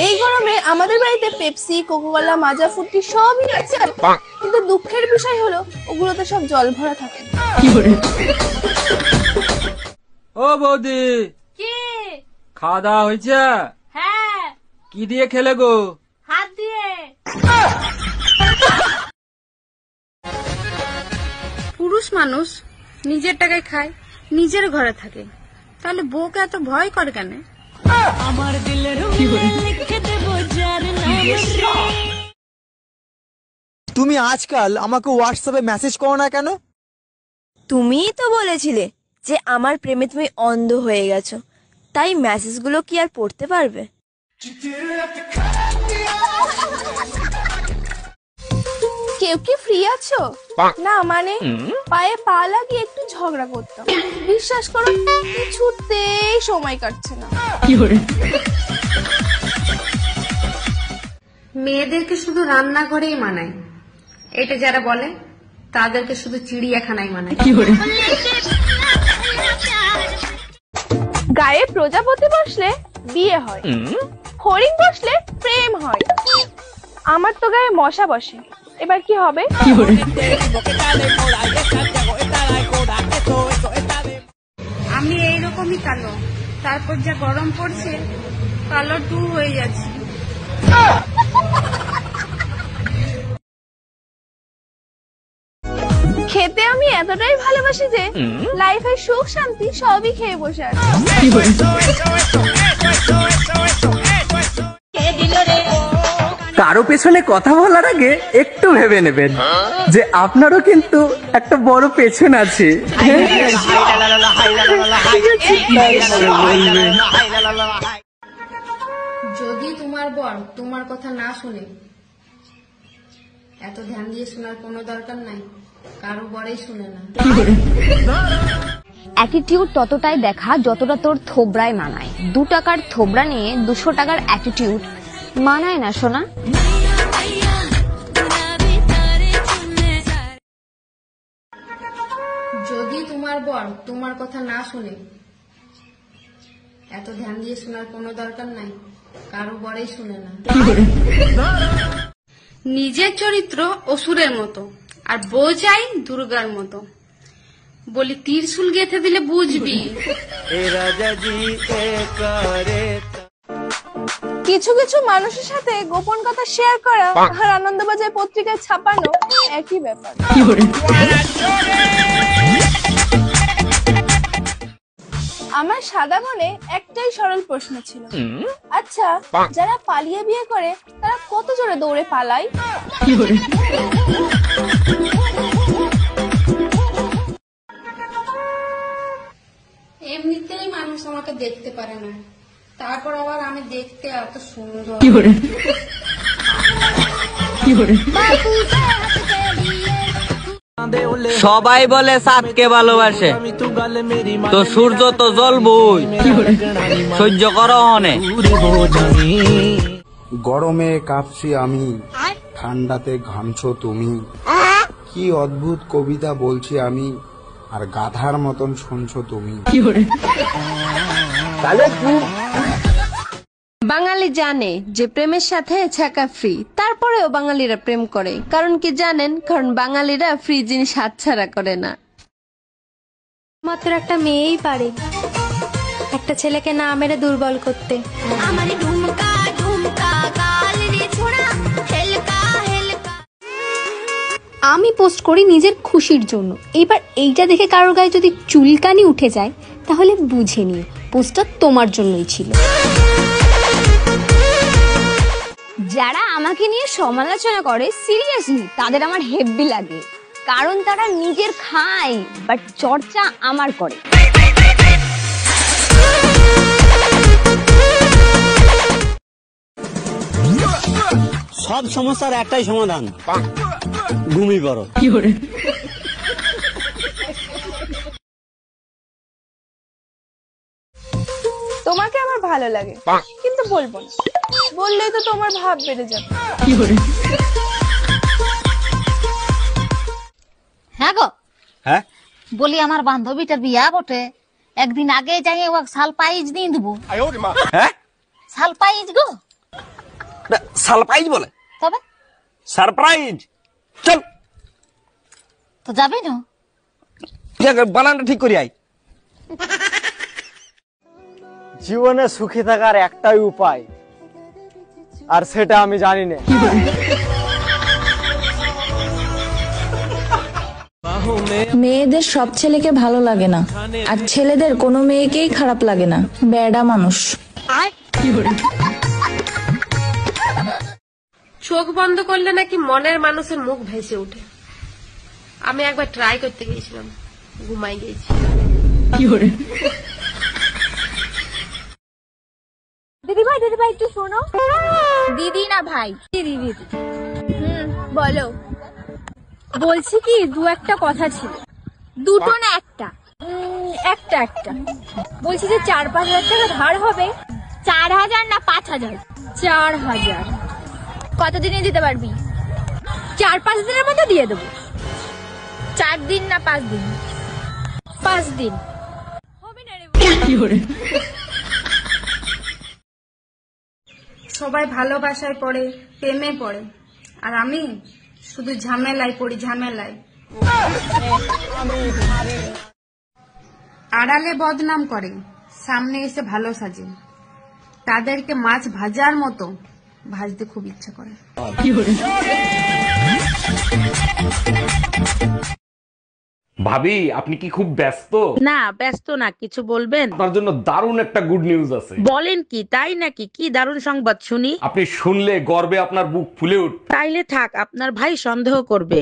এই গরমে আমাদের বাড়িতে পেপসি, কোকাকোলা, মাজা, ফ্রুটি সবই আছে, কিন্তু দুঃখের বিষয় হলো ওগুলোতে সব জল ভরা থাকে। ও বৌদি, কি খাওয়া দাওয়া হয়েছে? হ্যাঁ, কি দিয়ে খেলে গো? হাত দিয়ে। পুরুষ মানুষ নিজের টাকায় খায়, নিজের ঘরে থাকে, তাহলে বউকে এত ভয় করে কেন? আমার দিলের লিখে দেব যার নাম। তুমি আজকাল আমাকে হোয়াটসঅ্যাপে মেসেজ করো না কেন? তুমিই তো বলেছিলে যে আমার প্রেমে তুমি অন্ধ হয়ে গেছো, তাই মেসেজগুলো কি আর পড়তে পারবে? কেউ কি ফ্রি আছো? না মানে পায়ে পা লাগিয়ে একটু ঝগড়া করতাম, বিশ্বাস করো কিছুতেই সময় কাটছে না। মেয়েদেরকে শুধু রান্নাঘরেই মানায়, এটা যারা বলে তাদেরকে শুধু চিড়িয়াখানায় মানায়। গায়ে প্রজাপতি বসলে বিয়ে হয়, হরিণ বসলে প্রেম হয়, আমার তো গায়ে মশা বসে, এবার কি হবে? আমি এইরকমই কালো, তারপর যা গরম পড়ছে কালো টু হয়ে যাচ্ছে। খেতে আমি এতটাই ভালোবাসি যে লাইফের সুখ শান্তি সবই খেয়ে বসে আছি। কারো পেছনে কথা বলার আগে একটু ভেবে নেবেন যে আপনারও কিন্তু একটা বড় পেছন আছে। যদি তোমার বর তোমার কথা না শুনে, এত ধ্যান দিয়ে শোনার কোনো দরকার নাই, কারো বরেই শুনে না। অ্যাটিটিউড ততটাই দেখা যতটা তোর থোবরায় মানায়। 2 টাকার থোবরা নিয়ে 200 টাকার অ্যাটিটিউড মানায় না সোনা। যদি তোমার বর তোমার কথা না শুনে, এত ধ্যান দিয়ে শোনার কোনো দরকার নাই, কারো বরেই শুনে না। নিজের চরিত্র অসুরের মতো, আর বউ চাই দুর্গার মতো। বলি ত্রিশূল গেঁথে দিলে বুঝবি। কিছু কিছু মানুষের সাথে গোপন কথা শেয়ার করা আর আনন্দবাজার পত্রিকায় ছাপানো একই ব্যাপার। আমার সাদা মনে একটাই সরল প্রশ্ন ছিল, আচ্ছা যারা পালিয়ে বিয়ে করে তারা কত জোরে দৌড়ে পালায়? এমনিতেই মানুষ আমাকে দেখতে পারে না, তারপর আবার আমি দেখতে এত সুন্দর। সবাই বলে চাঁদকে ভালোবাসে, তো সূর্য তো জ্বলবই, সহ্য করো অনেক। গরমে কাঁপছি আমি, ঠান্ডাতে ঘামছো তুমি। কি অদ্ভুত কবিতা বলছি আমি, আর গাধার মতন শুনছো তুমি। বাঙালি জানে যে প্রেমের সাথে ছাকা ফ্রি, তারপরেও বাঙালিরা প্রেম করে। কারণ কি জানেন? কারণ বাঙালিরা ফ্রি জিনিস হাতছাড়া করে না। মাত্র একটা মেয়েই পারে একটা ছেলেকে না মেরে দুর্বল করতে। আমি পোস্ট করি নিজের খুশির জন্য, এবার এইটা দেখে কারোর গায়ে যদি চুলকানি উঠে যায় তাহলে বুঝে নিও পোস্টটা তোমার জন্যই ছিল। যারা আমাকে নিয়ে সমালোচনা করে সিরিয়াসলি তাদের আমার হেব্বি লাগে, কারণ তারা নিজের খায় বাট চর্চা আমার করে। সব সমস্যার একটাই সমাধান, ঘুমিয়ে পড়ো। তোমাকে আমার ভালো লাগে কিন্তু বলবো না, বললেই তো তোমার ভাব বেড়ে যাবে। হ্যাঁ গো, হ্যাঁ বলি আমার বান্ধবীটার বিয়া বটে, একদিন আগে যাই শাল পাইজ দিয়ে দেবো। হ্যাঁ শাল পাইজ গো সারপ্রাইজ বলে। তবে সারপ্রাইজ। চল তো যাবি না? বানানটা ঠিক করি আই। জীবনে সুখী থাকার একটাই উপায়, আর সেটা আমি জানি না। মেয়েদের সব ছেলেকে ভালো লাগে না, আর ছেলেদের কোনো মেয়েকেই খারাপ লাগে না। বেডা মানুষ। চোখ বন্ধ করলে নাকি মনের মানুষের মুখ ভেসে ওঠে। আমি একবার ট্রাই করতে গিয়েছিলাম, ঘুমাই গেছি। দিদি ভাই একটু শোনো। দিদি না ভাই, দিদি। বলো। বলছি কি, দু একটা কথা ছিল। দুটো না একটা? একটা। বলছি যে 4-5 হাজার টাকা ধার হবে। 4,000 না 5,000? 4,000। কতদিনে দিতে পারবি? 4-5 দিনের মধ্যে দিয়ে দেবো। 4 দিন না 5 দিন? 5 দিন। সবাই ভালোবাসায় পড়ে, প্রেমে পড়ে, আর আমি শুধু ঝামেলায় পড়ি, ঝামেলায়। আড়ালে বদনাম করে, সামনে এসে ভালো সাজে। তাদেরকে মাছ ভাজার মতো ভাজতে খুব ইচ্ছা করে। ভাবি, আপনি কি খুব ব্যস্ত? না, ব্যস্ত না, কিছু বলবেন? আপনার জন্য দারুণ একটা গুড নিউজ আছে। বলেন কি? তাই নাকি? কি দারুণ সংবাদ শুনি। আপনি শুনলে গর্বে আপনার বুক ফুলে উঠবে। তাইলে থাক, আপনার ভাই সন্দেহ করবে।